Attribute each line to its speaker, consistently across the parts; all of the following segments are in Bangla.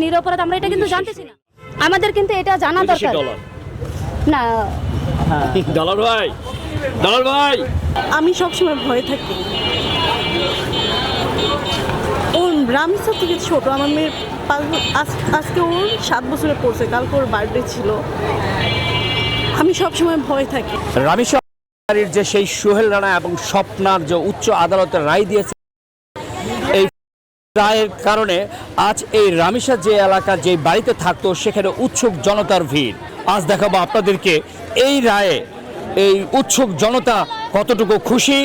Speaker 1: নিরপরাধ, আমরা এটা কিন্তু জানতেছি না। আমাদের কিন্তু এটা জানা দরকার না।
Speaker 2: ডলার ভাই, ডলার ভাই,
Speaker 3: আমি সবসময় ভয়ে থাকি। ওর রামিসা থেকে ছোট, আমার মেয়ের আজকে ওর 7 বছরে পড়ছে, কালকে ওর বার্থডে ছিল। আমি সবসময় ভয় থাকি।
Speaker 4: রামিসা যে সেই সোহেল রানা এবং স্বপ্নার যে উচ্চ আদালতের রায় দিয়েছে, এই রায়ের কারণে আজ এই রামিসা যে এলাকা যে বাড়িতে থাকতো সেখানে উৎসুক জনতার ভিড়। আজ দেখাবো আপনাদেরকে এই রায়ে এই উৎসুক জনতা কতটুকু খুশি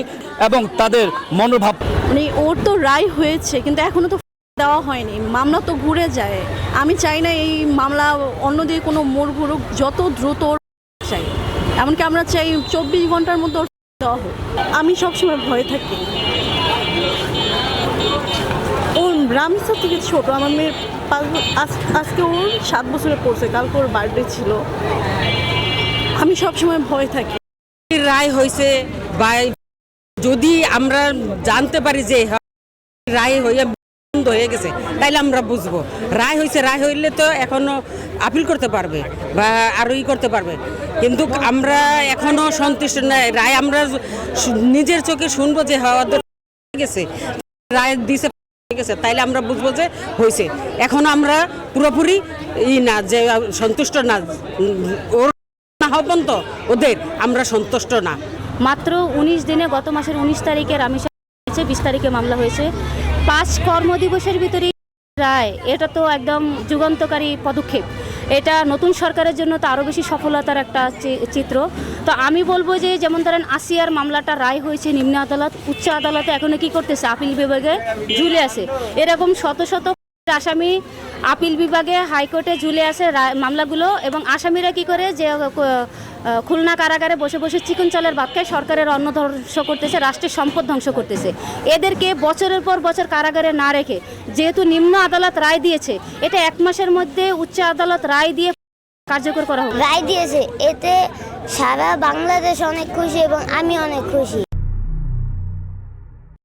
Speaker 4: এবং তাদের মনোভাব।
Speaker 3: মানে ওর তো রায় হয়েছে, কিন্তু এখনো তো দেওয়া হয়নি, মামলা তো ঘুরে যায়। আমি চাই না এই মামলা অন্যদিকে কোনো মোড় ঘুরুক, যত দ্রুত ওর চাই। এমনকি আমরা চাই 24 ঘন্টার মধ্যে ওর দেওয়া হোক। আমি সবসময় ভয়ে থাকি। ও রামিসা থেকে ছোট, আমার মেয়ের আজকে ওর 7 বছরে পড়ছে, কালকে ওর বার্থডে ছিল। আমি সবসময় ভয় থাকি।
Speaker 5: রায় হয়েছে বা যদি আমরা জানতে পারি যে রায় হয়ে বন্ধ হয়ে গেছে, তাইলে আমরা বুঝবো রায় হয়েছে। রায় হইলে তো এখনো আপিল করতে পারবে বা আরো করতে পারবে, কিন্তু আমরা এখনো সন্তুষ্ট নাই। রায় আমরা নিজের চোখে শুনবো যে হওয়া গেছে, রায় দিছে গেছে, তাইলে আমরা বুঝবো যে হয়েছে। এখনো আমরা পুরোপুরি না যে সন্তুষ্ট না, ওর না হওয়া পর্যন্ত ওদের আমরা সন্তুষ্ট না।
Speaker 1: মাত্র 19 দিনে, গত মাসের 19 তারিখে রামিসা হয়েছে, 20 তারিখে মামলা হয়েছে। 5 কর্মদিবসের ভিতরে রায়, এটা তো একদম যুগান্তকারী পদক্ষেপ। এটা নতুন সরকারের জন্য তো আরও বেশি সফলতার একটা চিত্র। তো আমি বলবো যে যেমন ধরেন আসিয়ার মামলাটা রায় হয়েছে নিম্ন আদালত, উচ্চ আদালতে এখনো কি করতেছে, আপিল বিভাগে ঝুলে আছে। এরকম শত শত আসামি আপিল বিভাগে, হাইকোর্টে ঝুলে আছে মামলাগুলো, এবং আসামিরা কি করে যে খুলনা কারাগারে বসে বসে চিকন চালের ভাত খায়, সরকারের অন্ন ধ্বংস করতেছে, রাষ্ট্রের সম্পদ ধ্বংস করতেছে। এদেরকে বছরের পর বছর কারাগারে না রেখে, যেহেতু নিম্ন আদালত রায় দিয়েছে, এটা 1 মাসের মধ্যে উচ্চ আদালত রায় দিয়ে কার্যকর করা হবে।
Speaker 6: রায় দিয়েছে, এতে সারা বাংলাদেশ অনেক খুশি এবং আমি অনেক খুশি।